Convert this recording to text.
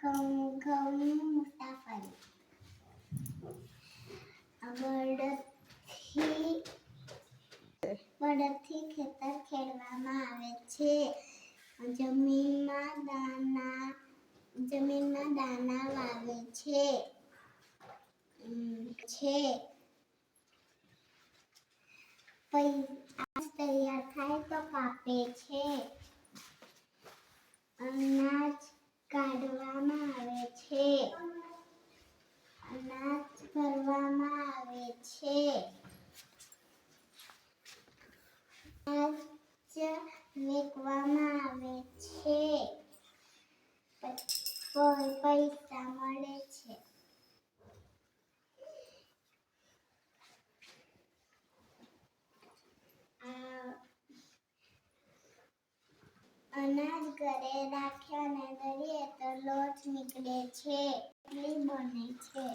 ઘઉંની મુસાફરી. બળદથી ખેતર ખેડવામાં આવે છે. જમીનમાં દાણા વાવે છે. તૈયાર થાય તો કાપે છે. અનાજ કાઢવામાં આવે છે. અનાજ ભરવામાં આવે છે. અનાજ વેચવામાં આવે છે. પૈસા મળે છે. અનાજ ઘરે રાખ્યા ને દળીએ તો લોટ નીકળે છે. રોટલી બને છે.